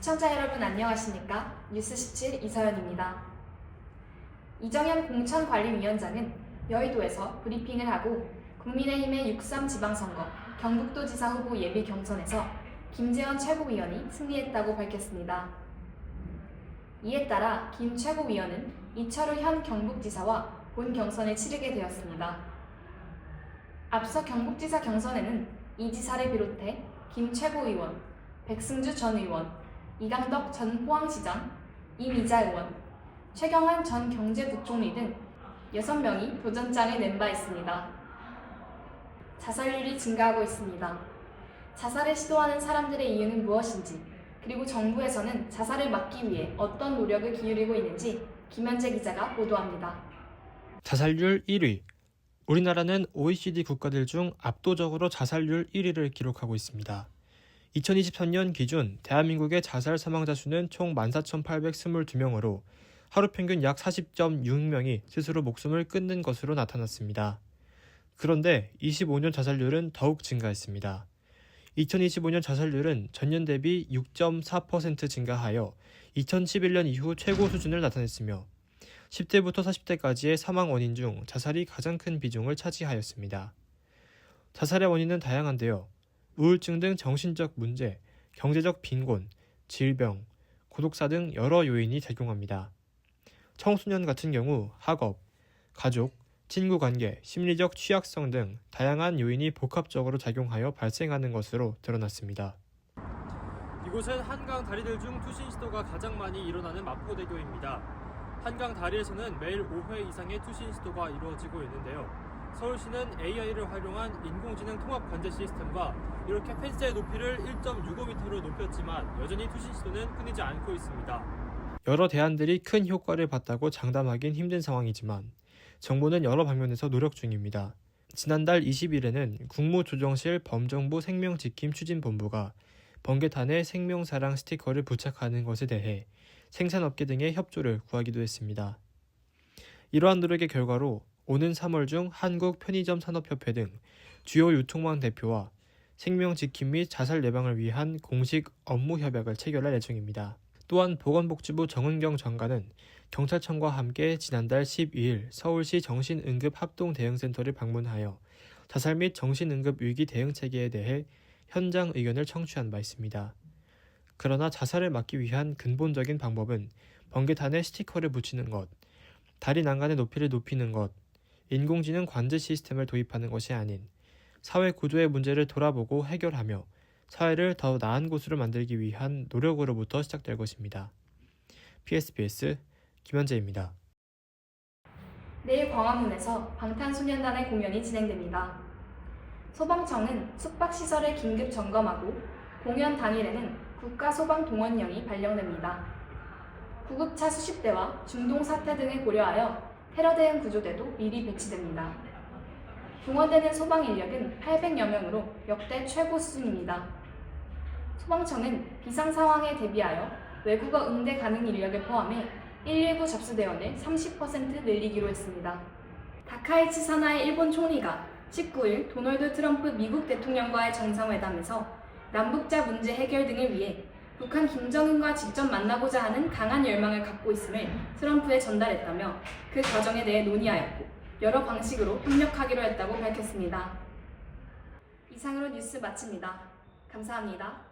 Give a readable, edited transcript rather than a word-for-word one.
시청자 여러분 안녕하십니까? 뉴스17 이서연입니다. 이정현 공천관리위원장은 여의도에서 브리핑을 하고 국민의힘의 6.3 지방선거 경북도지사 후보 예비 경선에서 김재원 최고위원이 승리했다고 밝혔습니다. 이에 따라 김 최고위원은 이철우 현 경북지사와 본 경선을 치르게 되었습니다. 앞서 경북지사 경선에는 이 지사를 비롯해 김 최고위원, 백승주 전 의원, 이강덕 전 포항시장, 이미자 의원, 최경환 전 경제부총리 등 6명이 도전장을 낸 바 있습니다. 자살률이 증가하고 있습니다. 자살을 시도하는 사람들의 이유는 무엇인지, 그리고 정부에서는 자살을 막기 위해 어떤 노력을 기울이고 있는지 김현재 기자가 보도합니다. 자살률 1위. 우리나라는 OECD 국가들 중 압도적으로 자살률 1위를 기록하고 있습니다. 2023년 기준 대한민국의 자살 사망자 수는 총 14,822명으로 하루 평균 약 40.6명이 스스로 목숨을 끊는 것으로 나타났습니다. 그런데 25년 자살률은 더욱 증가했습니다. 2025년 자살률은 전년 대비 6.4% 증가하여 2011년 이후 최고 수준을 나타냈으며 10대부터 40대까지의 사망 원인 중 자살이 가장 큰 비중을 차지하였습니다. 자살의 원인은 다양한데요. 우울증 등 정신적 문제, 경제적 빈곤, 질병, 고독사 등 여러 요인이 작용합니다. 청소년 같은 경우 학업, 가족, 친구 관계, 심리적 취약성 등 다양한 요인이 복합적으로 작용하여 발생하는 것으로 드러났습니다. 이곳은 한강 다리들 중 투신 시도가 가장 많이 일어나는 마포대교입니다. 한강 다리에서는 매일 5회 이상의 투신 시도가 이루어지고 있는데요. 서울시는 AI를 활용한 인공지능 통합 관제 시스템과 이렇게 펜스의 높이를 1.65m로 높였지만 여전히 투신 시도는 끊이지 않고 있습니다. 여러 대안들이 큰 효과를 봤다고 장담하긴 힘든 상황이지만 정부는 여러 방면에서 노력 중입니다. 지난달 20일에는 국무조정실 범정부 생명지킴 추진본부가 번개탄에 생명사랑 스티커를 부착하는 것에 대해 생산업계 등의 협조를 구하기도 했습니다. 이러한 노력의 결과로 오는 3월 중 한국편의점산업협회 등 주요 유통망 대표와 생명지킴 및 자살 예방을 위한 공식 업무 협약을 체결할 예정입니다. 또한 보건복지부 정은경 장관은 경찰청과 함께 지난달 12일 서울시 정신응급합동대응센터를 방문하여 자살 및 정신응급 위기 대응 체계에 대해 현장 의견을 청취한 바 있습니다. 그러나 자살을 막기 위한 근본적인 방법은 번개탄에 스티커를 붙이는 것, 다리 난간의 높이를 높이는 것, 인공지능 관제 시스템을 도입하는 것이 아닌 사회 구조의 문제를 돌아보고 해결하며 사회를 더 나은 곳으로 만들기 위한 노력으로부터 시작될 것입니다. PSBS 김현재입니다. 내일 광화문에서 방탄소년단의 공연이 진행됩니다. 소방청은 숙박시설을 긴급 점검하고 공연 당일에는 국가소방동원령이 발령됩니다. 구급차 수십 대와 중동 사태 등을 고려하여 테러 대응 구조대도 미리 배치됩니다. 동원되는 소방 인력은 800여 명으로 역대 최고 수준입니다. 소방청은 비상 상황에 대비하여 외국어 응대 가능 인력을 포함해 119 접수 대원을 30% 늘리기로 했습니다. 다카이치 사나의 일본 총리가 19일 도널드 트럼프 미국 대통령과의 정상회담에서 남북자 문제 해결 등을 위해 북한 김정은과 직접 만나고자 하는 강한 열망을 갖고 있음을 트럼프에 전달했다며 그 과정에 대해 논의하였고 여러 방식으로 협력하기로 했다고 밝혔습니다. 이상으로 뉴스 마칩니다. 감사합니다.